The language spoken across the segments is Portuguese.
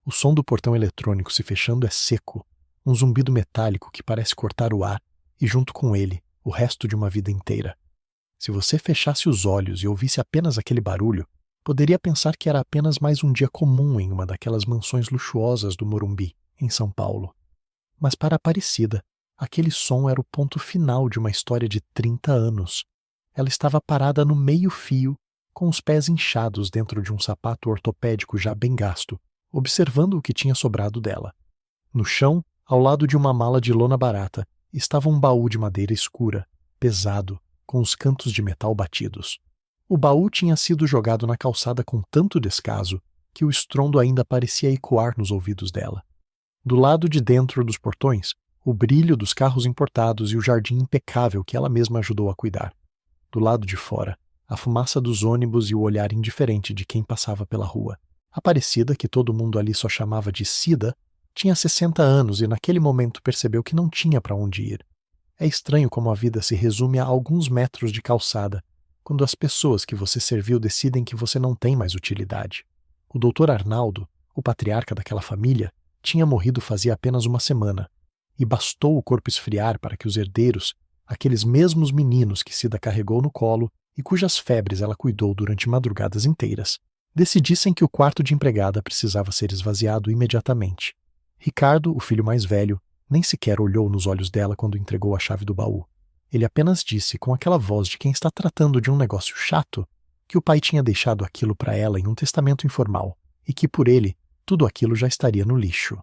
O som do portão eletrônico se fechando é seco, um zumbido metálico que parece cortar o ar e, junto com ele, o resto de uma vida inteira. Se você fechasse os olhos e ouvisse apenas aquele barulho, poderia pensar que era apenas mais um dia comum em uma daquelas mansões luxuosas do Morumbi, em São Paulo. Mas para Aparecida, aquele som era o ponto final de uma história de 30 anos. Ela estava parada no meio-fio, com os pés inchados dentro de um sapato ortopédico já bem gasto, observando o que tinha sobrado dela. No chão, ao lado de uma mala de lona barata, estava um baú de madeira escura, pesado, com os cantos de metal batidos. O baú tinha sido jogado na calçada com tanto descaso que o estrondo ainda parecia ecoar nos ouvidos dela. Do lado de dentro dos portões, o brilho dos carros importados e o jardim impecável que ela mesma ajudou a cuidar. Do lado de fora, a fumaça dos ônibus e o olhar indiferente de quem passava pela rua. Aparecida, que todo mundo ali só chamava de Cida, tinha 60 anos e naquele momento percebeu que não tinha para onde ir. É estranho como a vida se resume a alguns metros de calçada, quando as pessoas que você serviu decidem que você não tem mais utilidade. O Dr. Arnaldo, o patriarca daquela família, tinha morrido fazia apenas uma semana, e bastou o corpo esfriar para que os herdeiros, aqueles mesmos meninos que Cida carregou no colo e cujas febres ela cuidou durante madrugadas inteiras, decidissem que o quarto de empregada precisava ser esvaziado imediatamente. Ricardo, o filho mais velho, nem sequer olhou nos olhos dela quando entregou a chave do baú. Ele apenas disse, com aquela voz de quem está tratando de um negócio chato, que o pai tinha deixado aquilo para ela em um testamento informal e que, por ele, tudo aquilo já estaria no lixo.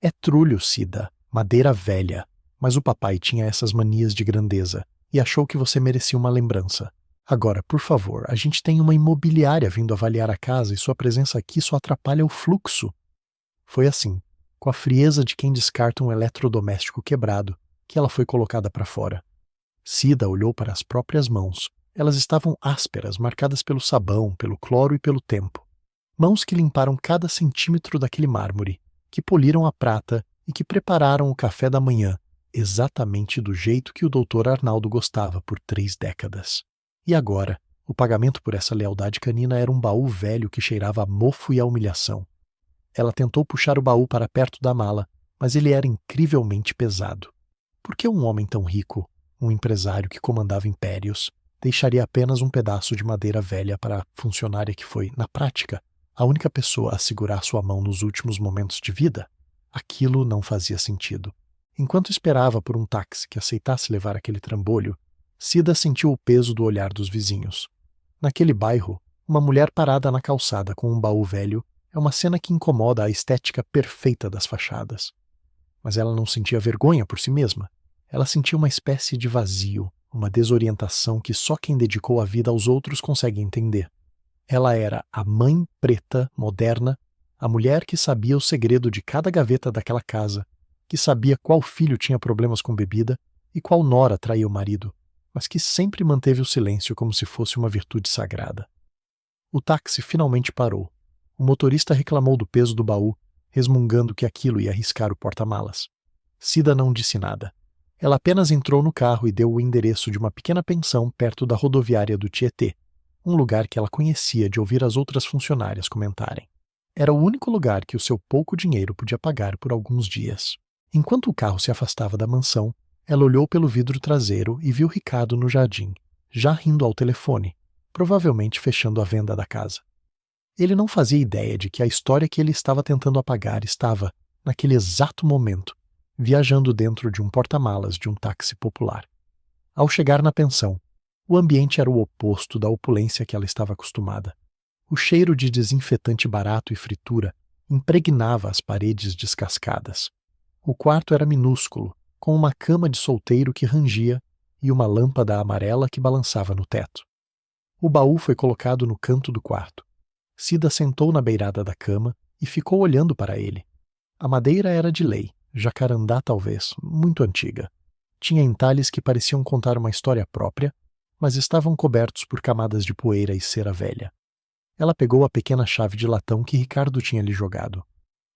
É trulho, Cida, madeira velha, mas o papai tinha essas manias de grandeza e achou que você merecia uma lembrança. Agora, por favor, a gente tem uma imobiliária vindo avaliar a casa e sua presença aqui só atrapalha o fluxo. Foi assim, com a frieza de quem descarta um eletrodoméstico quebrado, que ela foi colocada para fora. Cida olhou para as próprias mãos. Elas estavam ásperas, marcadas pelo sabão, pelo cloro e pelo tempo. Mãos que limparam cada centímetro daquele mármore, que poliram a prata e que prepararam o café da manhã, exatamente do jeito que o Dr. Arnaldo gostava por 3 décadas. E agora, o pagamento por essa lealdade canina era um baú velho que cheirava a mofo e a humilhação. Ela tentou puxar o baú para perto da mala, mas ele era incrivelmente pesado. Por que um homem tão rico, um empresário que comandava impérios, deixaria apenas um pedaço de madeira velha para a funcionária que foi, na prática, a única pessoa a segurar sua mão nos últimos momentos de vida? Aquilo não fazia sentido. Enquanto esperava por um táxi que aceitasse levar aquele trambolho, Cida sentiu o peso do olhar dos vizinhos. Naquele bairro, uma mulher parada na calçada com um baú velho é uma cena que incomoda a estética perfeita das fachadas. Mas ela não sentia vergonha por si mesma. Ela sentia uma espécie de vazio, uma desorientação que só quem dedicou a vida aos outros consegue entender. Ela era a mãe preta, moderna, a mulher que sabia o segredo de cada gaveta daquela casa, que sabia qual filho tinha problemas com bebida e qual nora traía o marido, mas que sempre manteve o silêncio como se fosse uma virtude sagrada. O táxi finalmente parou. O motorista reclamou do peso do baú, resmungando que aquilo ia arriscar o porta-malas. Cida não disse nada. Ela apenas entrou no carro e deu o endereço de uma pequena pensão perto da rodoviária do Tietê, um lugar que ela conhecia de ouvir as outras funcionárias comentarem. Era o único lugar que o seu pouco dinheiro podia pagar por alguns dias. Enquanto o carro se afastava da mansão, ela olhou pelo vidro traseiro e viu Ricardo no jardim, já rindo ao telefone, provavelmente fechando a venda da casa. Ele não fazia ideia de que a história que ele estava tentando apagar estava, naquele exato momento, viajando dentro de um porta-malas de um táxi popular. Ao chegar na pensão, o ambiente era o oposto da opulência que ela estava acostumada. O cheiro de desinfetante barato e fritura impregnava as paredes descascadas. O quarto era minúsculo, com uma cama de solteiro que rangia e uma lâmpada amarela que balançava no teto. O baú foi colocado no canto do quarto. Cida sentou na beirada da cama e ficou olhando para ele. A madeira era de lei, jacarandá talvez, muito antiga. Tinha entalhes que pareciam contar uma história própria, mas estavam cobertos por camadas de poeira e cera velha. Ela pegou a pequena chave de latão que Ricardo tinha lhe jogado.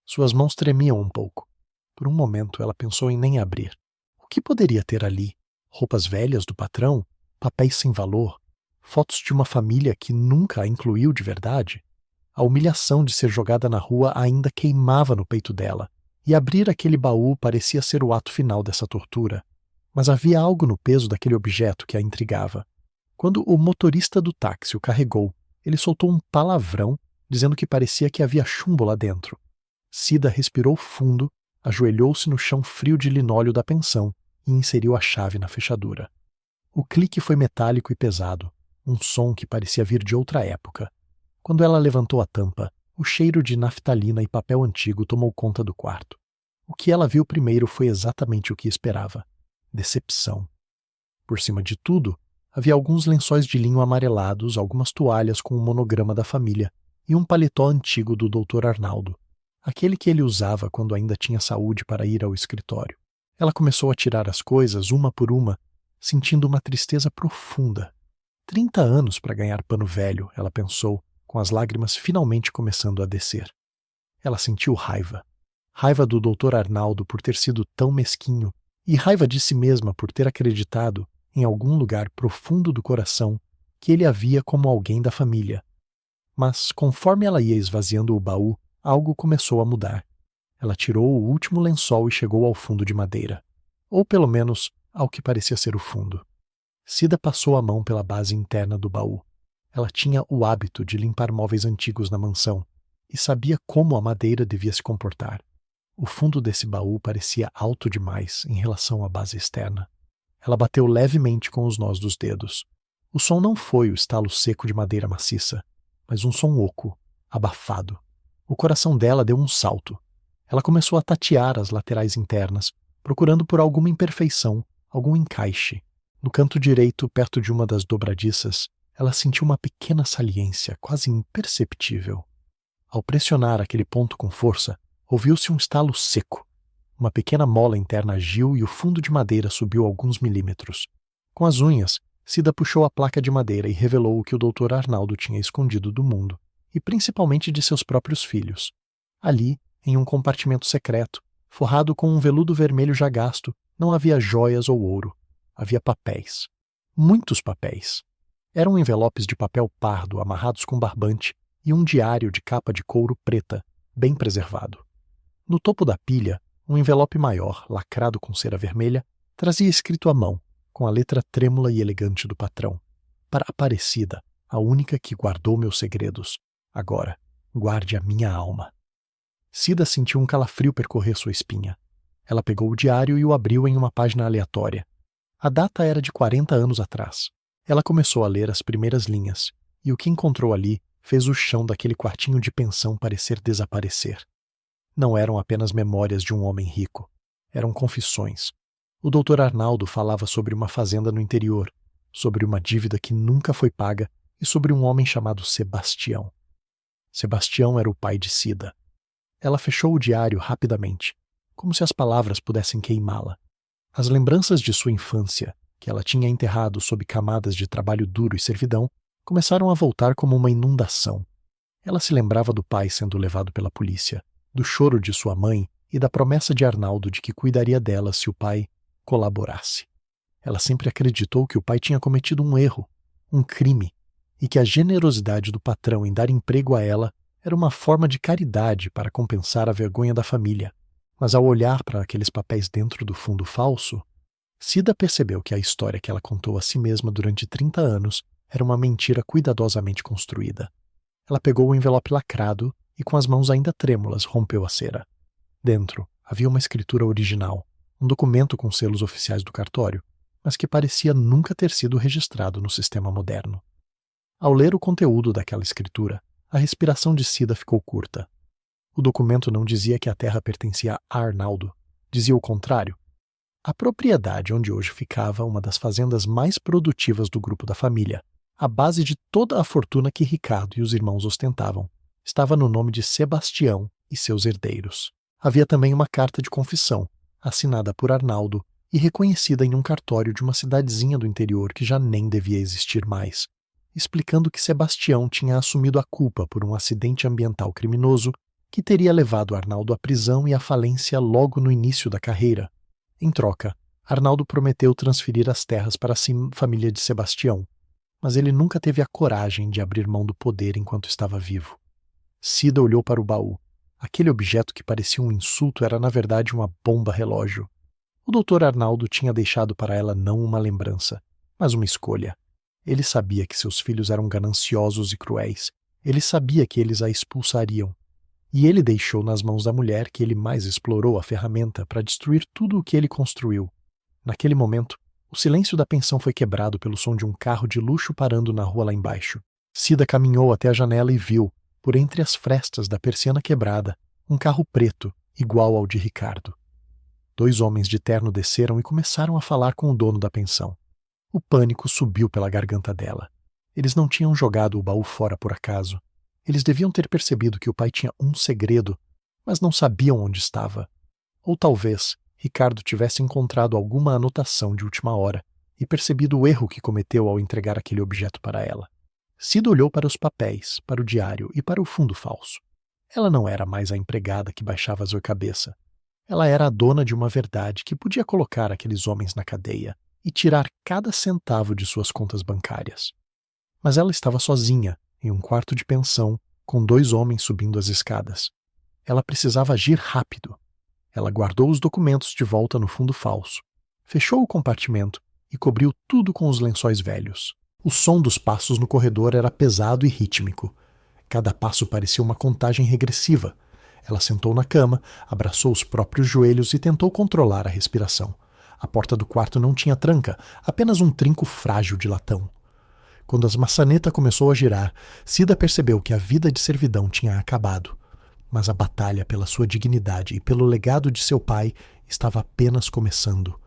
Suas mãos tremiam um pouco. Por um momento ela pensou em nem abrir. O que poderia ter ali? Roupas velhas do patrão? Papéis sem valor? Fotos de uma família que nunca a incluiu de verdade? A humilhação de ser jogada na rua ainda queimava no peito dela, e abrir aquele baú parecia ser o ato final dessa tortura. Mas havia algo no peso daquele objeto que a intrigava. Quando o motorista do táxi o carregou, ele soltou um palavrão, dizendo que parecia que havia chumbo lá dentro. Cida respirou fundo, ajoelhou-se no chão frio de linóleo da pensão e inseriu a chave na fechadura. O clique foi metálico e pesado, um som que parecia vir de outra época. Quando ela levantou a tampa, o cheiro de naftalina e papel antigo tomou conta do quarto. O que ela viu primeiro foi exatamente o que esperava: decepção. Por cima de tudo, havia alguns lençóis de linho amarelados, algumas toalhas com o monograma da família e um paletó antigo do Dr. Arnaldo, aquele que ele usava quando ainda tinha saúde para ir ao escritório. Ela começou a tirar as coisas uma por uma, sentindo uma tristeza profunda. 30 anos para ganhar pano velho, ela pensou, com as lágrimas finalmente começando a descer. Ela sentiu raiva. Raiva do Dr. Arnaldo por ter sido tão mesquinho e raiva de si mesma por ter acreditado, em algum lugar profundo do coração, que ele a via como alguém da família. Mas, conforme ela ia esvaziando o baú, algo começou a mudar. Ela tirou o último lençol e chegou ao fundo de madeira. Ou, pelo menos, ao que parecia ser o fundo. Cida passou a mão pela base interna do baú. Ela tinha o hábito de limpar móveis antigos na mansão e sabia como a madeira devia se comportar. O fundo desse baú parecia alto demais em relação à base externa. Ela bateu levemente com os nós dos dedos. O som não foi o estalo seco de madeira maciça, mas um som oco, abafado. O coração dela deu um salto. Ela começou a tatear as laterais internas, procurando por alguma imperfeição, algum encaixe. No canto direito, perto de uma das dobradiças, ela sentiu uma pequena saliência, quase imperceptível. Ao pressionar aquele ponto com força, ouviu-se um estalo seco. Uma pequena mola interna agiu e o fundo de madeira subiu alguns milímetros. Com as unhas, Cida puxou a placa de madeira e revelou o que o Dr. Arnaldo tinha escondido do mundo, e principalmente de seus próprios filhos. Ali, em um compartimento secreto, forrado com um veludo vermelho já gasto, não havia joias ou ouro. Havia papéis. Muitos papéis. Eram envelopes de papel pardo amarrados com barbante e um diário de capa de couro preta, bem preservado. No topo da pilha, um envelope maior, lacrado com cera vermelha, trazia escrito à mão, com a letra trêmula e elegante do patrão: para Aparecida, a única que guardou meus segredos. Agora, guarde a minha alma. Cida sentiu um calafrio percorrer sua espinha. Ela pegou o diário e o abriu em uma página aleatória. A data era de 40 anos atrás. Ela começou a ler as primeiras linhas, e o que encontrou ali fez o chão daquele quartinho de pensão parecer desaparecer. Não eram apenas memórias de um homem rico. Eram confissões. O Dr. Arnaldo falava sobre uma fazenda no interior, sobre uma dívida que nunca foi paga e sobre um homem chamado Sebastião. Sebastião era o pai de Cida. Ela fechou o diário rapidamente, como se as palavras pudessem queimá-la. As lembranças de sua infância, que ela tinha enterrado sob camadas de trabalho duro e servidão, começaram a voltar como uma inundação. Ela se lembrava do pai sendo levado pela polícia, do choro de sua mãe e da promessa de Arnaldo de que cuidaria dela se o pai colaborasse. Ela sempre acreditou que o pai tinha cometido um erro, um crime, e que a generosidade do patrão em dar emprego a ela era uma forma de caridade para compensar a vergonha da família. Mas ao olhar para aqueles papéis dentro do fundo falso, Cida percebeu que a história que ela contou a si mesma durante 30 anos era uma mentira cuidadosamente construída. Ela pegou o envelope lacrado e, com as mãos ainda trêmulas, rompeu a cera. Dentro havia uma escritura original, um documento com selos oficiais do cartório, mas que parecia nunca ter sido registrado no sistema moderno. Ao ler o conteúdo daquela escritura, a respiração de Cida ficou curta. O documento não dizia que a terra pertencia a Arnaldo, dizia o contrário. A propriedade onde hoje ficava uma das fazendas mais produtivas do grupo da família, a base de toda a fortuna que Ricardo e os irmãos ostentavam, estava no nome de Sebastião e seus herdeiros. Havia também uma carta de confissão, assinada por Arnaldo e reconhecida em um cartório de uma cidadezinha do interior que já nem devia existir mais, explicando que Sebastião tinha assumido a culpa por um acidente ambiental criminoso que teria levado Arnaldo à prisão e à falência logo no início da carreira. Em troca, Arnaldo prometeu transferir as terras para a família de Sebastião, mas ele nunca teve a coragem de abrir mão do poder enquanto estava vivo. Cida olhou para o baú. Aquele objeto que parecia um insulto era na verdade uma bomba relógio. O Dr. Arnaldo tinha deixado para ela não uma lembrança, mas uma escolha. Ele sabia que seus filhos eram gananciosos e cruéis. Ele sabia que eles a expulsariam. E ele deixou nas mãos da mulher que ele mais explorou a ferramenta para destruir tudo o que ele construiu. Naquele momento, o silêncio da pensão foi quebrado pelo som de um carro de luxo parando na rua lá embaixo. Cida caminhou até a janela e viu, por entre as frestas da persiana quebrada, um carro preto, igual ao de Ricardo. 2 homens de terno desceram e começaram a falar com o dono da pensão. O pânico subiu pela garganta dela. Eles não tinham jogado o baú fora por acaso. Eles deviam ter percebido que o pai tinha um segredo, mas não sabiam onde estava. Ou talvez Ricardo tivesse encontrado alguma anotação de última hora e percebido o erro que cometeu ao entregar aquele objeto para ela. Cida olhou para os papéis, para o diário e para o fundo falso. Ela não era mais a empregada que baixava a cabeça. Ela era a dona de uma verdade que podia colocar aqueles homens na cadeia e tirar cada centavo de suas contas bancárias. Mas ela estava sozinha, em um quarto de pensão, com 2 homens subindo as escadas. Ela precisava agir rápido. Ela guardou os documentos de volta no fundo falso, fechou o compartimento e cobriu tudo com os lençóis velhos. O som dos passos no corredor era pesado e rítmico. Cada passo parecia uma contagem regressiva. Ela sentou na cama, abraçou os próprios joelhos e tentou controlar a respiração. A porta do quarto não tinha tranca, apenas um trinco frágil de latão. Quando a maçaneta começou a girar, Cida percebeu que a vida de servidão tinha acabado. Mas a batalha pela sua dignidade e pelo legado de seu pai estava apenas começando.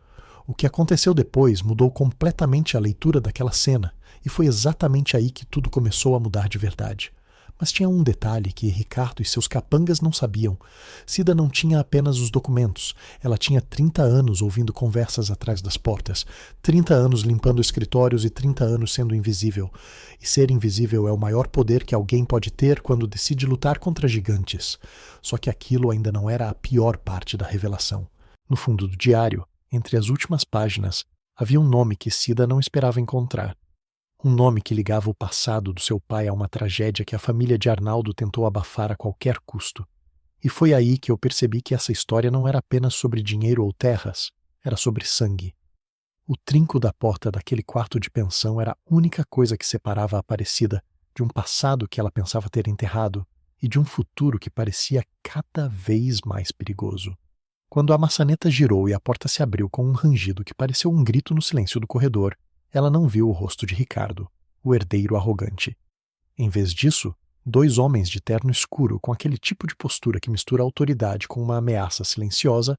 O que aconteceu depois mudou completamente a leitura daquela cena, e foi exatamente aí que tudo começou a mudar de verdade. Mas tinha um detalhe que Ricardo e seus capangas não sabiam. Cida não tinha apenas os documentos. Ela tinha 30 anos ouvindo conversas atrás das portas, 30 anos limpando escritórios e 30 anos sendo invisível. E ser invisível é o maior poder que alguém pode ter quando decide lutar contra gigantes. Só que aquilo ainda não era a pior parte da revelação. No fundo do diário, entre as últimas páginas, havia um nome que Cida não esperava encontrar. Um nome que ligava o passado do seu pai a uma tragédia que a família de Arnaldo tentou abafar a qualquer custo. E foi aí que eu percebi que essa história não era apenas sobre dinheiro ou terras, era sobre sangue. O trinco da porta daquele quarto de pensão era a única coisa que separava a Aparecida de um passado que ela pensava ter enterrado e de um futuro que parecia cada vez mais perigoso. Quando a maçaneta girou e a porta se abriu com um rangido que pareceu um grito no silêncio do corredor, ela não viu o rosto de Ricardo, o herdeiro arrogante. Em vez disso, 2 homens de terno escuro com aquele tipo de postura que mistura autoridade com uma ameaça silenciosa,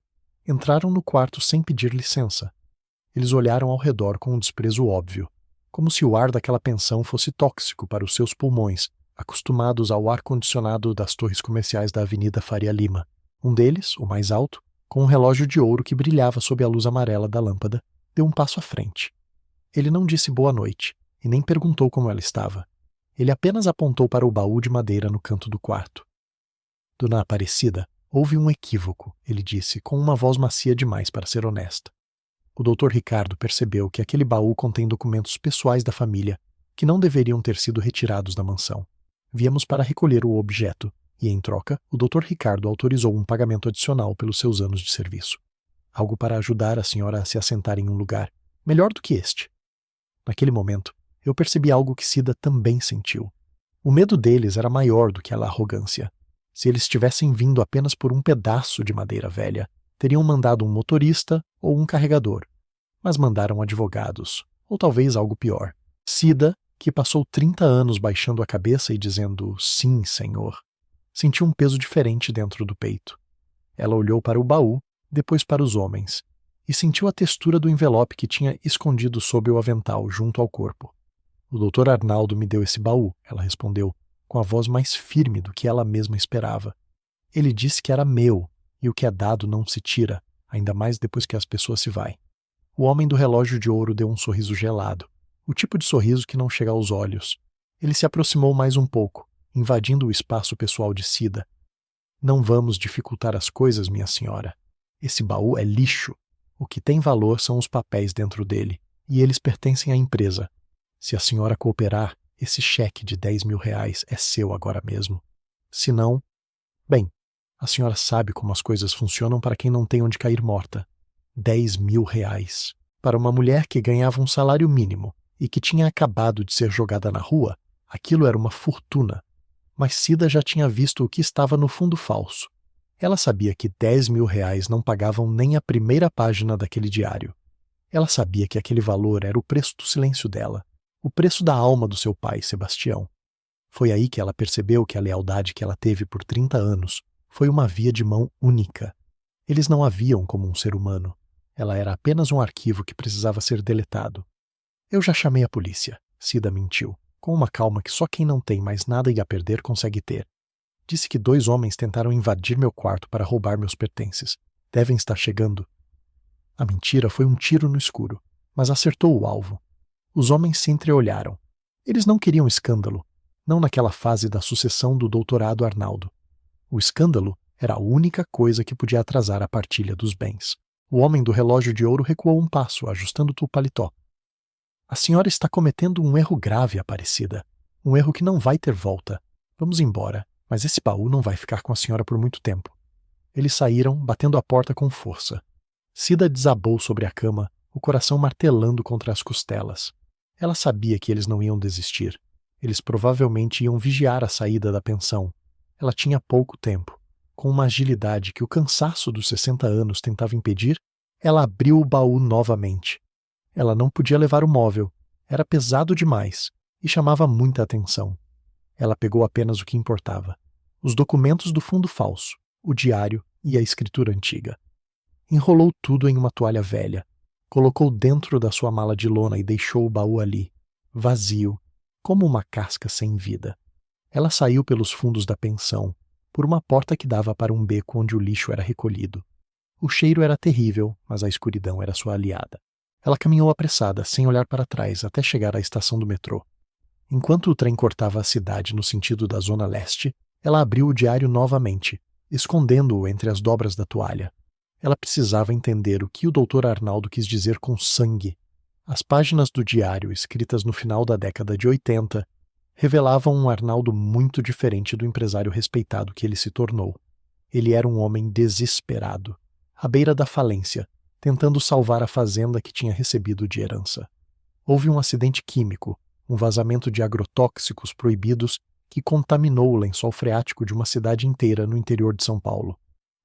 entraram no quarto sem pedir licença. Eles olharam ao redor com um desprezo óbvio, como se o ar daquela pensão fosse tóxico para os seus pulmões, acostumados ao ar-condicionado das torres comerciais da Avenida Faria Lima. Um deles, o mais alto, com um relógio de ouro que brilhava sob a luz amarela da lâmpada, deu um passo à frente. Ele não disse boa noite, e nem perguntou como ela estava. Ele apenas apontou para o baú de madeira no canto do quarto. Dona Aparecida, houve um equívoco, ele disse, com uma voz macia demais para ser honesta. O Dr. Ricardo percebeu que aquele baú contém documentos pessoais da família que não deveriam ter sido retirados da mansão. Viemos para recolher o objeto, e, em troca, o Dr. Ricardo autorizou um pagamento adicional pelos seus anos de serviço. Algo para ajudar a senhora a se assentar em um lugar melhor do que este. Naquele momento, eu percebi algo que Cida também sentiu. O medo deles era maior do que a arrogância. Se eles tivessem vindo apenas por um pedaço de madeira velha, teriam mandado um motorista ou um carregador. Mas mandaram advogados, ou talvez algo pior. Cida, que passou 30 anos baixando a cabeça e dizendo sim, senhor, sentiu um peso diferente dentro do peito. Ela olhou para o baú, depois para os homens, e sentiu a textura do envelope que tinha escondido sob o avental junto ao corpo. O Dr. Arnaldo me deu esse baú, ela respondeu, com a voz mais firme do que ela mesma esperava. Ele disse que era meu, e o que é dado não se tira, ainda mais depois que as pessoas se vai. O homem do relógio de ouro deu um sorriso gelado, o tipo de sorriso que não chega aos olhos. Ele se aproximou mais um pouco, invadindo o espaço pessoal de Cida. Não vamos dificultar as coisas, minha senhora. Esse baú é lixo. O que tem valor são os papéis dentro dele, e eles pertencem à empresa. Se a senhora cooperar, esse cheque de 10.000 reais é seu agora mesmo. Se não, bem, a senhora sabe como as coisas funcionam para quem não tem onde cair morta. R$ 10.000. Para uma mulher que ganhava um salário mínimo e que tinha acabado de ser jogada na rua, aquilo era uma fortuna. Mas Cida já tinha visto o que estava no fundo falso. Ela sabia que R$ 10.000 não pagavam nem a primeira página daquele diário. Ela sabia que aquele valor era o preço do silêncio dela, o preço da alma do seu pai, Sebastião. Foi aí que ela percebeu que a lealdade que ela teve por 30 anos foi uma via de mão única. Eles não a viam como um ser humano. Ela era apenas um arquivo que precisava ser deletado. Eu já chamei a polícia, Cida mentiu, com uma calma que só quem não tem mais nada a perder consegue ter. Disse que 2 homens tentaram invadir meu quarto para roubar meus pertences. Devem estar chegando. A mentira foi um tiro no escuro, mas acertou o alvo. Os homens se entreolharam. Eles não queriam escândalo, não naquela fase da sucessão do doutorado Arnaldo. O escândalo era a única coisa que podia atrasar a partilha dos bens. O homem do relógio de ouro recuou um passo, ajustando o paletó. A senhora está cometendo um erro grave, Aparecida. Um erro que não vai ter volta. Vamos embora, mas esse baú não vai ficar com a senhora por muito tempo. Eles saíram, batendo a porta com força. Cida desabou sobre a cama, o coração martelando contra as costelas. Ela sabia que eles não iam desistir. Eles provavelmente iam vigiar a saída da pensão. Ela tinha pouco tempo. Com uma agilidade que o cansaço dos 60 anos tentava impedir, ela abriu o baú novamente. Ela não podia levar o móvel. Era pesado demais e chamava muita atenção. Ela pegou apenas o que importava. Os documentos do fundo falso, o diário e a escritura antiga. Enrolou tudo em uma toalha velha. Colocou dentro da sua mala de lona e deixou o baú ali, vazio, como uma casca sem vida. Ela saiu pelos fundos da pensão, por uma porta que dava para um beco onde o lixo era recolhido. O cheiro era terrível, mas a escuridão era sua aliada. Ela caminhou apressada, sem olhar para trás, até chegar à estação do metrô. Enquanto o trem cortava a cidade no sentido da zona leste, ela abriu o diário novamente, escondendo-o entre as dobras da toalha. Ela precisava entender o que o Dr. Arnaldo quis dizer com sangue. As páginas do diário, escritas no final da década de 80, revelavam um Arnaldo muito diferente do empresário respeitado que ele se tornou. Ele era um homem desesperado, à beira da falência, tentando salvar a fazenda que tinha recebido de herança. Houve um acidente químico, um vazamento de agrotóxicos proibidos que contaminou o lençol freático de uma cidade inteira no interior de São Paulo.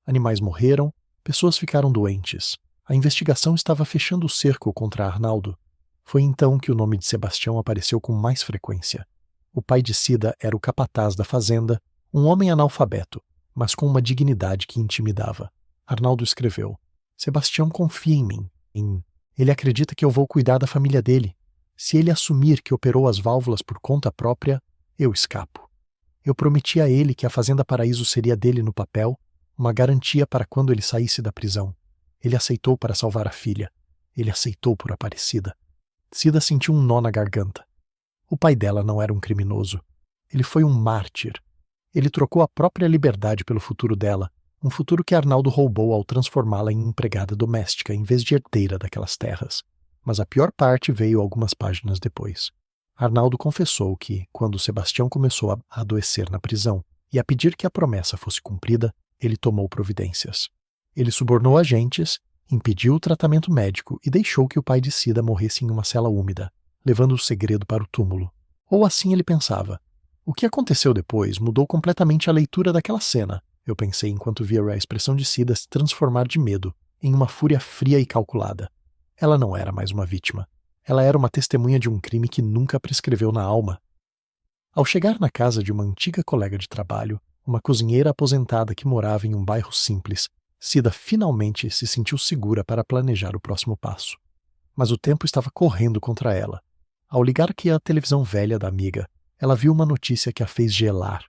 Animais morreram, pessoas ficaram doentes. A investigação estava fechando o cerco contra Arnaldo. Foi então que o nome de Sebastião apareceu com mais frequência. O pai de Cida era o capataz da fazenda, um homem analfabeto, mas com uma dignidade que intimidava. Arnaldo escreveu: Sebastião confia em mim. Ele acredita que eu vou cuidar da família dele. Se ele assumir que operou as válvulas por conta própria, eu escapo. Eu prometi a ele que a Fazenda Paraíso seria dele no papel, uma garantia para quando ele saísse da prisão. Ele aceitou para salvar a filha. Ele aceitou por Aparecida. Cida sentiu um nó na garganta. O pai dela não era um criminoso. Ele foi um mártir. Ele trocou a própria liberdade pelo futuro dela, um futuro que Arnaldo roubou ao transformá-la em empregada doméstica em vez de herdeira daquelas terras. Mas a pior parte veio algumas páginas depois. Arnaldo confessou que, quando Sebastião começou a adoecer na prisão e a pedir que a promessa fosse cumprida, ele tomou providências. Ele subornou agentes, impediu o tratamento médico e deixou que o pai de Cida morresse em uma cela úmida, levando o segredo para o túmulo. Ou assim ele pensava. O que aconteceu depois mudou completamente a leitura daquela cena, eu pensei enquanto via a expressão de Cida se transformar de medo em uma fúria fria e calculada. Ela não era mais uma vítima. Ela era uma testemunha de um crime que nunca prescreveu na alma. Ao chegar na casa de uma antiga colega de trabalho, uma cozinheira aposentada que morava em um bairro simples, Cida finalmente se sentiu segura para planejar o próximo passo. Mas o tempo estava correndo contra ela. Ao ligar aqui a televisão velha da amiga, ela viu uma notícia que a fez gelar.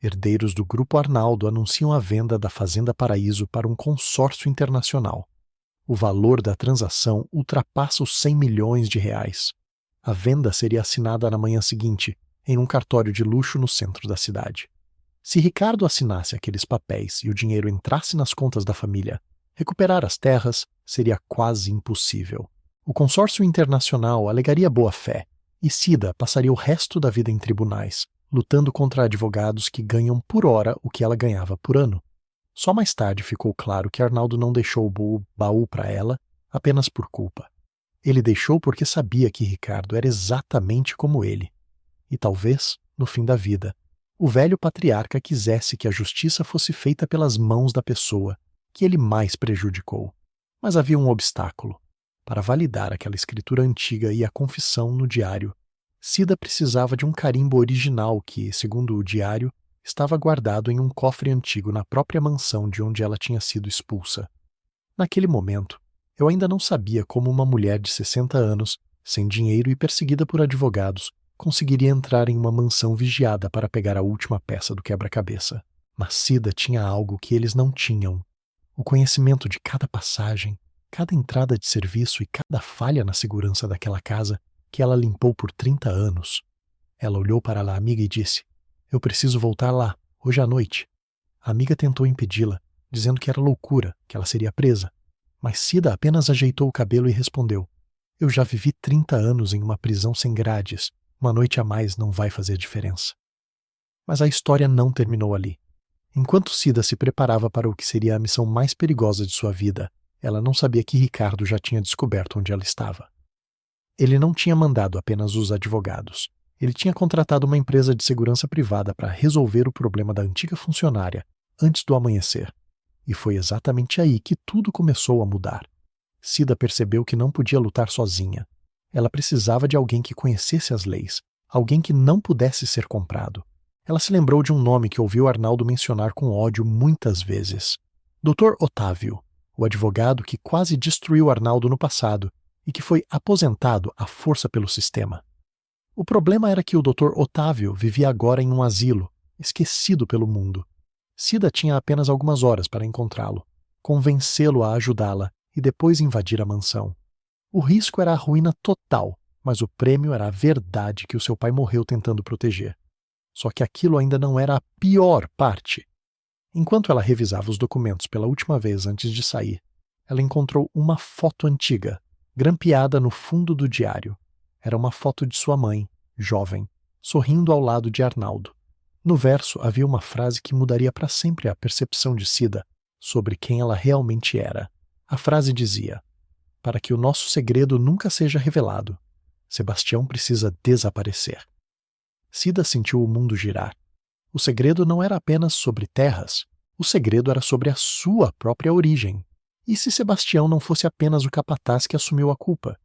Herdeiros do Grupo Arnaldo anunciam a venda da Fazenda Paraíso para um consórcio internacional. O valor da transação ultrapassa os 100 milhões de reais. A venda seria assinada na manhã seguinte, em um cartório de luxo no centro da cidade. Se Ricardo assinasse aqueles papéis e o dinheiro entrasse nas contas da família, recuperar as terras seria quase impossível. O consórcio internacional alegaria boa-fé, e Cida passaria o resto da vida em tribunais, lutando contra advogados que ganham por hora o que ela ganhava por ano. Só mais tarde ficou claro que Arnaldo não deixou o baú para ela apenas por culpa. Ele deixou porque sabia que Ricardo era exatamente como ele. E talvez, no fim da vida, o velho patriarca quisesse que a justiça fosse feita pelas mãos da pessoa que ele mais prejudicou. Mas havia um obstáculo. Para validar aquela escritura antiga e a confissão no diário, Cida precisava de um carimbo original que, segundo o diário, estava guardado em um cofre antigo na própria mansão de onde ela tinha sido expulsa. Naquele momento, eu ainda não sabia como uma mulher de 60 anos, sem dinheiro e perseguida por advogados, conseguiria entrar em uma mansão vigiada para pegar a última peça do quebra-cabeça. Mas Cida tinha algo que eles não tinham: o conhecimento de cada passagem, cada entrada de serviço e cada falha na segurança daquela casa que ela limpou por 30 anos. Ela olhou para a amiga e disse: "Eu preciso voltar lá, hoje à noite." A amiga tentou impedi-la, dizendo que era loucura, que ela seria presa. Mas Cida apenas ajeitou o cabelo e respondeu: "Eu já vivi 30 anos em uma prisão sem grades. Uma noite a mais não vai fazer diferença." Mas a história não terminou ali. Enquanto Cida se preparava para o que seria a missão mais perigosa de sua vida, ela não sabia que Ricardo já tinha descoberto onde ela estava. Ele não tinha mandado apenas os advogados. Ele tinha contratado uma empresa de segurança privada para resolver o problema da antiga funcionária antes do amanhecer. E foi exatamente aí que tudo começou a mudar. Cida percebeu que não podia lutar sozinha. Ela precisava de alguém que conhecesse as leis, alguém que não pudesse ser comprado. Ela se lembrou de um nome que ouviu Arnaldo mencionar com ódio muitas vezes: Dr. Otávio, o advogado que quase destruiu Arnaldo no passado e que foi aposentado à força pelo sistema. O problema era que o Dr. Otávio vivia agora em um asilo, esquecido pelo mundo. Cida tinha apenas algumas horas para encontrá-lo, convencê-lo a ajudá-la e depois invadir a mansão. O risco era a ruína total, mas o prêmio era a verdade que o seu pai morreu tentando proteger. Só que aquilo ainda não era a pior parte. Enquanto ela revisava os documentos pela última vez antes de sair, ela encontrou uma foto antiga, grampeada no fundo do diário. Era uma foto de sua mãe, jovem, sorrindo ao lado de Arnaldo. No verso havia uma frase que mudaria para sempre a percepção de Cida sobre quem ela realmente era. A frase dizia: "Para que o nosso segredo nunca seja revelado, Sebastião precisa desaparecer." Cida sentiu o mundo girar. O segredo não era apenas sobre terras, o segredo era sobre a sua própria origem. E se Sebastião não fosse apenas o capataz que assumiu a culpa?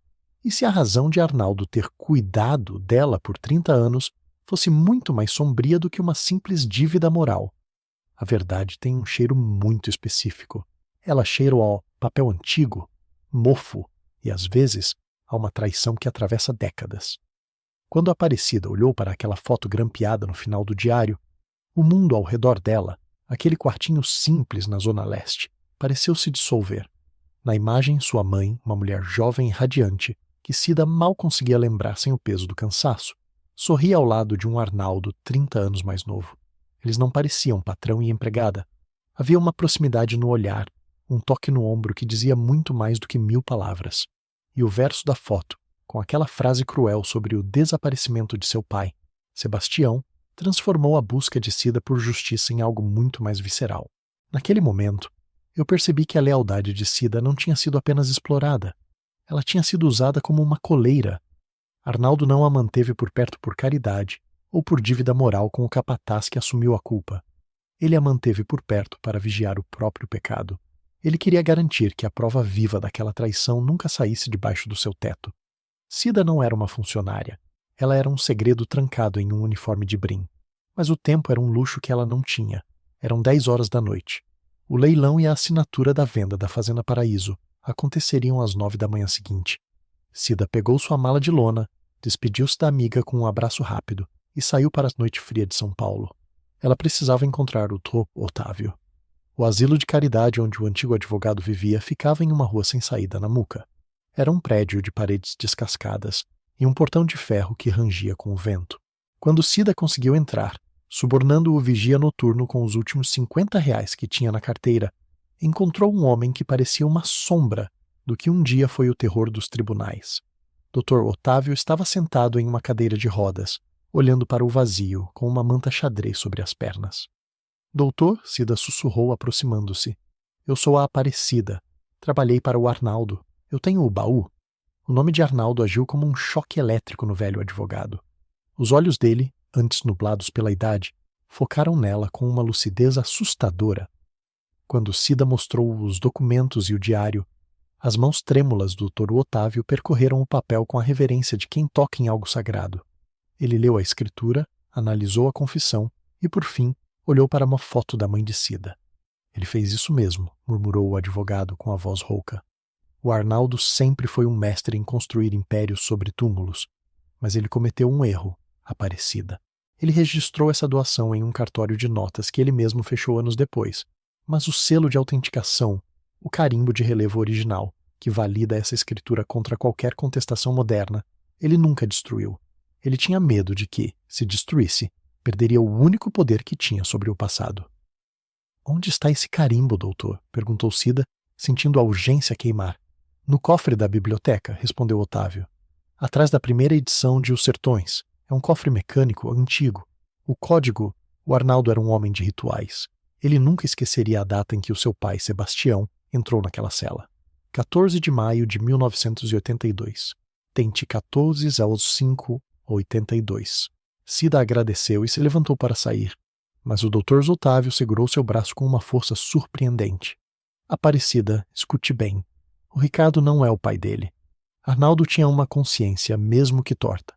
E se a razão de Arnaldo ter cuidado dela por 30 anos fosse muito mais sombria do que uma simples dívida moral? A verdade tem um cheiro muito específico. Ela cheira ao papel antigo, mofo e, às vezes, a uma traição que atravessa décadas. Quando a Aparecida olhou para aquela foto grampeada no final do diário, o mundo ao redor dela, aquele quartinho simples na Zona Leste, pareceu se dissolver. Na imagem, sua mãe, uma mulher jovem e radiante, que Cida mal conseguia lembrar sem o peso do cansaço, sorria ao lado de um Arnaldo 30 anos mais novo. Eles não pareciam patrão e empregada. Havia uma proximidade no olhar, um toque no ombro que dizia muito mais do que 1000 palavras. E o verso da foto, com aquela frase cruel sobre o desaparecimento de seu pai, Sebastião, transformou a busca de Cida por justiça em algo muito mais visceral. Naquele momento, eu percebi que a lealdade de Cida não tinha sido apenas explorada. Ela tinha sido usada como uma coleira. Arnaldo não a manteve por perto por caridade ou por dívida moral com o capataz que assumiu a culpa. Ele a manteve por perto para vigiar o próprio pecado. Ele queria garantir que a prova viva daquela traição nunca saísse debaixo do seu teto. Cida não era uma funcionária. Ela era um segredo trancado em um uniforme de brim. Mas o tempo era um luxo que ela não tinha. Eram 10 horas da noite. O leilão e a assinatura da venda da Fazenda Paraíso aconteceriam às 9 da manhã seguinte. Cida pegou sua mala de lona, despediu-se da amiga com um abraço rápido e saiu para a noite fria de São Paulo. Ela precisava encontrar o Dr. Otávio. O asilo de caridade onde o antigo advogado vivia ficava em uma rua sem saída na Muca. Era um prédio de paredes descascadas e um portão de ferro que rangia com o vento. Quando Cida conseguiu entrar, subornando o vigia noturno com os últimos R$ 50 que tinha na carteira, encontrou um homem que parecia uma sombra do que um dia foi o terror dos tribunais. Dr. Otávio estava sentado em uma cadeira de rodas, olhando para o vazio, com uma manta xadrez sobre as pernas. Doutor, Cida sussurrou, aproximando-se. Eu sou a Aparecida. Trabalhei para o Arnaldo. Eu tenho o baú. O nome de Arnaldo agiu como um choque elétrico no velho advogado. Os olhos dele, antes nublados pela idade, focaram nela com uma lucidez assustadora. Quando Cida mostrou os documentos e o diário, as mãos trêmulas do Dr. Otávio percorreram o papel com a reverência de quem toca em algo sagrado. Ele leu a escritura, analisou a confissão e, por fim, olhou para uma foto da mãe de Cida. Ele fez isso mesmo, murmurou o advogado com a voz rouca. O Arnaldo sempre foi um mestre em construir impérios sobre túmulos, mas ele cometeu um erro, Aparecida. Ele registrou essa doação em um cartório de notas que ele mesmo fechou anos depois, mas o selo de autenticação, o carimbo de relevo original, que valida essa escritura contra qualquer contestação moderna, ele nunca destruiu. Ele tinha medo de que, se destruísse, perderia o único poder que tinha sobre o passado. Onde está esse carimbo, doutor? Perguntou Cida, sentindo a urgência queimar. No cofre da biblioteca, respondeu Otávio. Atrás da primeira edição de Os Sertões. É um cofre mecânico antigo. O código, o Arnaldo era um homem de rituais. Ele nunca esqueceria a data em que o seu pai, Sebastião, entrou naquela cela. 14 de maio de 1982. Tente 14 aos 5:82. Cida agradeceu e se levantou para sair, mas o Dr. Otávio segurou seu braço com uma força surpreendente. Aparecida, escute bem. O Ricardo não é o pai dele. Arnaldo tinha uma consciência, mesmo que torta.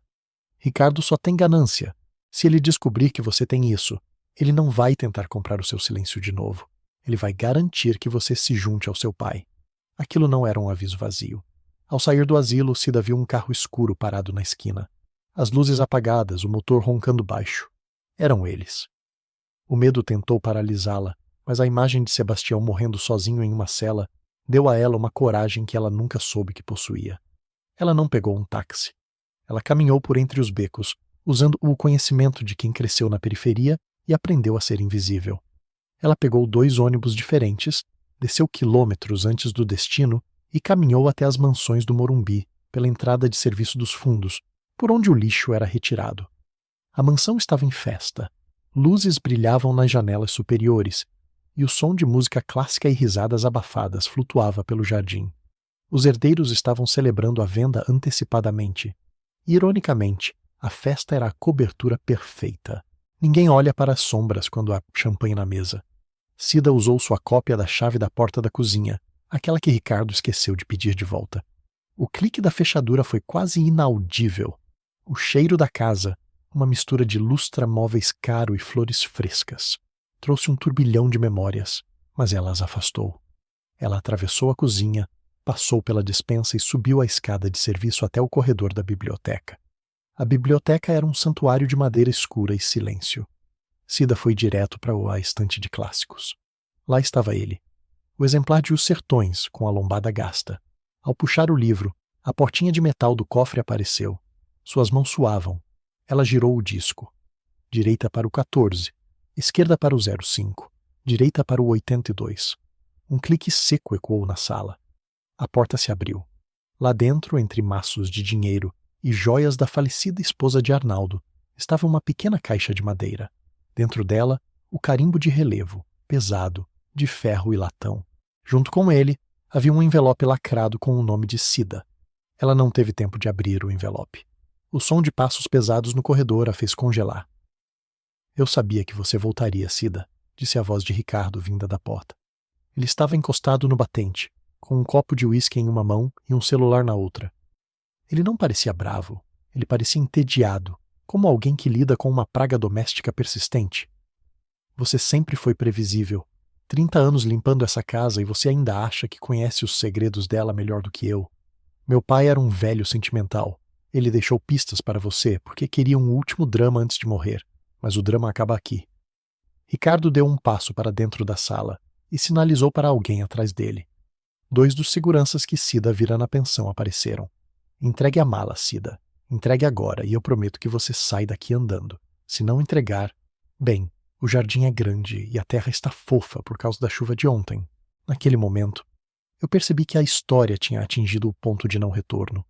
Ricardo só tem ganância. Se ele descobrir que você tem isso, ele não vai tentar comprar o seu silêncio de novo. Ele vai garantir que você se junte ao seu pai. Aquilo não era um aviso vazio. Ao sair do asilo, Cida viu um carro escuro parado na esquina. As luzes apagadas, o motor roncando baixo. Eram eles. O medo tentou paralisá-la, mas a imagem de Sebastião morrendo sozinho em uma cela deu a ela uma coragem que ela nunca soube que possuía. Ela não pegou um táxi. Ela caminhou por entre os becos, usando o conhecimento de quem cresceu na periferia e aprendeu a ser invisível. Ela pegou 2 ônibus diferentes, desceu quilômetros antes do destino e caminhou até as mansões do Morumbi, pela entrada de serviço dos fundos, por onde o lixo era retirado. A mansão estava em festa. Luzes brilhavam nas janelas superiores, e o som de música clássica e risadas abafadas flutuava pelo jardim. Os herdeiros estavam celebrando a venda antecipadamente. Ironicamente, a festa era a cobertura perfeita. Ninguém olha para as sombras quando há champanhe na mesa. Cida usou sua cópia da chave da porta da cozinha, aquela que Ricardo esqueceu de pedir de volta. O clique da fechadura foi quase inaudível. O cheiro da casa, uma mistura de lustra-móveis caro e flores frescas, trouxe um turbilhão de memórias, mas ela as afastou. Ela atravessou a cozinha, passou pela despensa e subiu a escada de serviço até o corredor da biblioteca. A biblioteca era um santuário de madeira escura e silêncio. Cida foi direto para a estante de clássicos. Lá estava ele, o exemplar de Os Sertões, com a lombada gasta. Ao puxar o livro, a portinha de metal do cofre apareceu. Suas mãos suavam. Ela girou o disco. Direita para o 14, esquerda para o 05, direita para o 82. Um clique seco ecoou na sala. A porta se abriu. Lá dentro, entre maços de dinheiro e joias da falecida esposa de Arnaldo, estava uma pequena caixa de madeira. Dentro dela, o carimbo de relevo, pesado, de ferro e latão. Junto com ele, havia um envelope lacrado com o nome de Cida. Ela não teve tempo de abrir o envelope. O som de passos pesados no corredor a fez congelar. Eu sabia que você voltaria, Cida, disse a voz de Ricardo vinda da porta. Ele estava encostado no batente, com um copo de uísque em uma mão e um celular na outra. Ele não parecia bravo, ele parecia entediado, como alguém que lida com uma praga doméstica persistente. Você sempre foi previsível. 30 anos limpando essa casa e você ainda acha que conhece os segredos dela melhor do que eu. Meu pai era um velho sentimental. Ele deixou pistas para você porque queria um último drama antes de morrer, mas o drama acaba aqui. Ricardo deu um passo para dentro da sala e sinalizou para alguém atrás dele. 2 dos seguranças que Cida vira na pensão apareceram. Entregue a mala, Cida. Entregue agora e eu prometo que você sai daqui andando. Se não entregar, bem, o jardim é grande e a terra está fofa por causa da chuva de ontem. Naquele momento, eu percebi que a história tinha atingido o ponto de não retorno.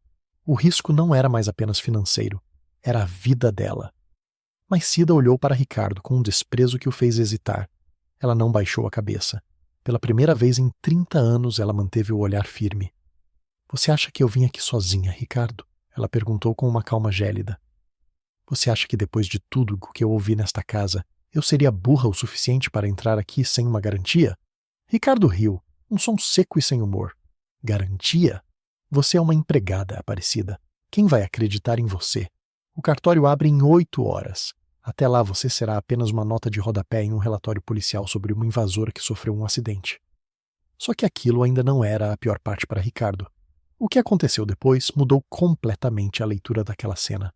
O risco não era mais apenas financeiro, era a vida dela. Mas Cida olhou para Ricardo com um desprezo que o fez hesitar. Ela não baixou a cabeça. Pela primeira vez em 30 anos, ela manteve o olhar firme. Você acha que eu vim aqui sozinha, Ricardo? Ela perguntou com uma calma gélida. Você acha que depois de tudo o que eu ouvi nesta casa, eu seria burra o suficiente para entrar aqui sem uma garantia? Ricardo riu, um som seco e sem humor. Garantia? Você é uma empregada, Aparecida. Quem vai acreditar em você? O cartório abre em 8 horas. Até lá você será apenas uma nota de rodapé em um relatório policial sobre uma invasora que sofreu um acidente. Só que aquilo ainda não era a pior parte para Ricardo. O que aconteceu depois mudou completamente a leitura daquela cena.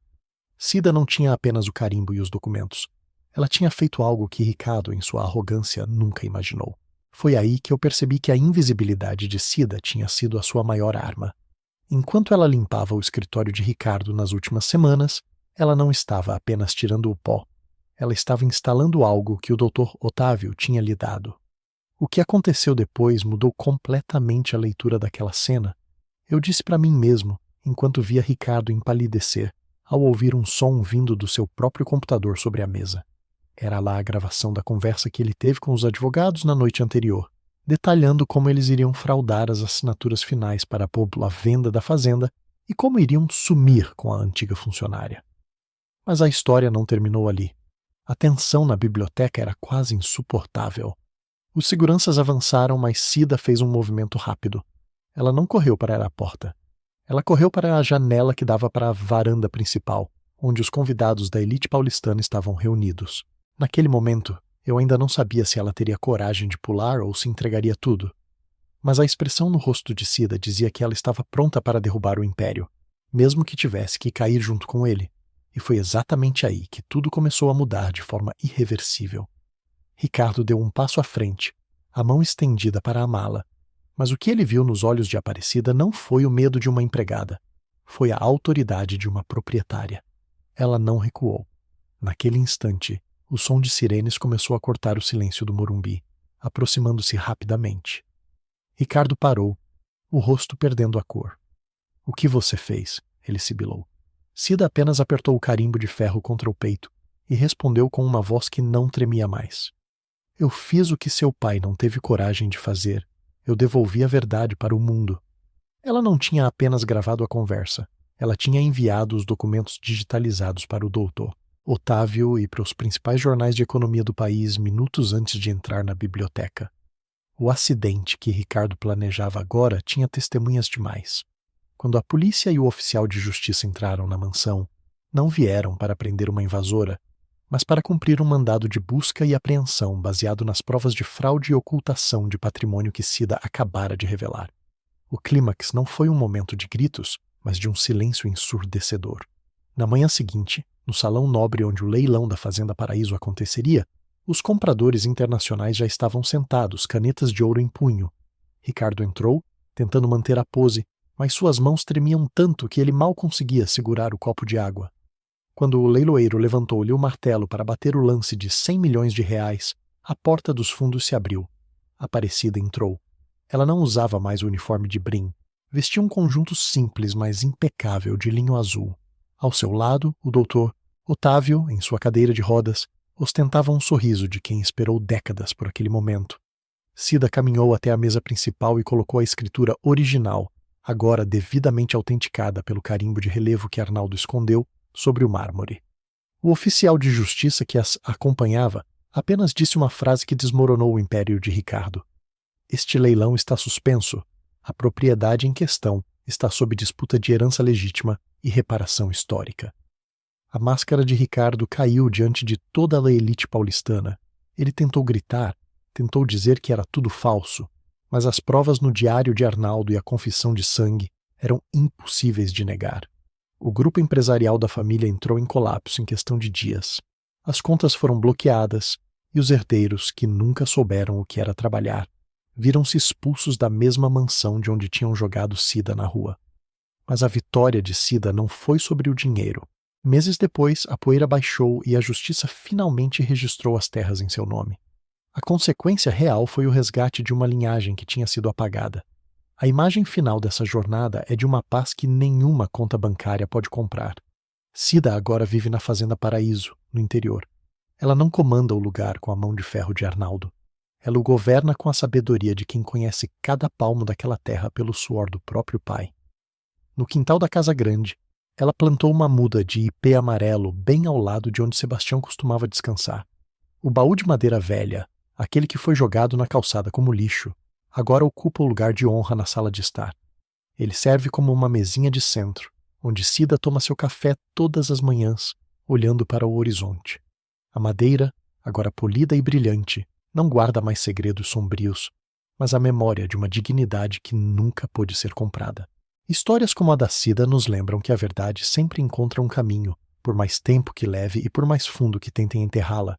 Cida não tinha apenas o carimbo e os documentos. Ela tinha feito algo que Ricardo, em sua arrogância, nunca imaginou. Foi aí que eu percebi que a invisibilidade de Cida tinha sido a sua maior arma. Enquanto ela limpava o escritório de Ricardo nas últimas semanas, ela não estava apenas tirando o pó. Ela estava instalando algo que o Dr. Otávio tinha lhe dado. O que aconteceu depois mudou completamente a leitura daquela cena. Eu disse para mim mesmo, enquanto via Ricardo empalidecer, ao ouvir um som vindo do seu próprio computador sobre a mesa. Era lá a gravação da conversa que ele teve com os advogados na noite anterior, detalhando como eles iriam fraudar as assinaturas finais para a venda da fazenda e como iriam sumir com a antiga funcionária. Mas a história não terminou ali. A tensão na biblioteca era quase insuportável. Os seguranças avançaram, mas Cida fez um movimento rápido. Ela não correu para a porta. Ela correu para a janela que dava para a varanda principal, onde os convidados da elite paulistana estavam reunidos. Naquele momento, eu ainda não sabia se ela teria coragem de pular ou se entregaria tudo. Mas a expressão no rosto de Cida dizia que ela estava pronta para derrubar o império, mesmo que tivesse que cair junto com ele. E foi exatamente aí que tudo começou a mudar de forma irreversível. Ricardo deu um passo à frente, a mão estendida para a mala. Mas o que ele viu nos olhos de Aparecida não foi o medo de uma empregada. Foi a autoridade de uma proprietária. Ela não recuou. Naquele instante, o som de sirenes começou a cortar o silêncio do Morumbi, aproximando-se rapidamente. Ricardo parou, o rosto perdendo a cor. O que você fez? Ele sibilou. Cida apenas apertou o carimbo de ferro contra o peito e respondeu com uma voz que não tremia mais. Eu fiz o que seu pai não teve coragem de fazer. Eu devolvi a verdade para o mundo. Ela não tinha apenas gravado a conversa. Ela tinha enviado os documentos digitalizados para o doutor Otávio e para os principais jornais de economia do país minutos antes de entrar na biblioteca. O acidente que Ricardo planejava agora tinha testemunhas demais. Quando a polícia e o oficial de justiça entraram na mansão, não vieram para prender uma invasora, mas para cumprir um mandado de busca e apreensão baseado nas provas de fraude e ocultação de patrimônio que Cida acabara de revelar. O clímax não foi um momento de gritos, mas de um silêncio ensurdecedor. Na manhã seguinte, no salão nobre onde o leilão da Fazenda Paraíso aconteceria, os compradores internacionais já estavam sentados, canetas de ouro em punho. Ricardo entrou, tentando manter a pose, mas suas mãos tremiam tanto que ele mal conseguia segurar o copo de água. Quando o leiloeiro levantou-lhe o martelo para bater o lance de 100 milhões de reais, a porta dos fundos se abriu. Aparecida entrou. Ela não usava mais o uniforme de brim. Vestia um conjunto simples, mas impecável de linho azul. Ao seu lado, o doutor Otávio, em sua cadeira de rodas, ostentava um sorriso de quem esperou décadas por aquele momento. Cida caminhou até a mesa principal e colocou a escritura original, agora devidamente autenticada pelo carimbo de relevo que Arnaldo escondeu, sobre o mármore. O oficial de justiça que as acompanhava apenas disse uma frase que desmoronou o império de Ricardo. Este leilão está suspenso. A propriedade em questão está sob disputa de herança legítima e reparação histórica. A máscara de Ricardo caiu diante de toda a elite paulistana. Ele tentou gritar, tentou dizer que era tudo falso, mas as provas no diário de Arnaldo e a confissão de sangue eram impossíveis de negar. O grupo empresarial da família entrou em colapso em questão de dias. As contas foram bloqueadas e os herdeiros, que nunca souberam o que era trabalhar, viram-se expulsos da mesma mansão de onde tinham jogado Cida na rua. Mas a vitória de Cida não foi sobre o dinheiro. Meses depois, a poeira baixou e a justiça finalmente registrou as terras em seu nome. A consequência real foi o resgate de uma linhagem que tinha sido apagada. A imagem final dessa jornada é de uma paz que nenhuma conta bancária pode comprar. Cida agora vive na Fazenda Paraíso, no interior. Ela não comanda o lugar com a mão de ferro de Arnaldo. Ela o governa com a sabedoria de quem conhece cada palmo daquela terra pelo suor do próprio pai. No quintal da casa grande, ela plantou uma muda de ipê amarelo bem ao lado de onde Sebastião costumava descansar. O baú de madeira velha, aquele que foi jogado na calçada como lixo, agora ocupa o lugar de honra na sala de estar. Ele serve como uma mesinha de centro, onde Cida toma seu café todas as manhãs, olhando para o horizonte. A madeira, agora polida e brilhante, não guarda mais segredos sombrios, mas a memória de uma dignidade que nunca pôde ser comprada. Histórias como a da Cida nos lembram que a verdade sempre encontra um caminho, por mais tempo que leve e por mais fundo que tentem enterrá-la.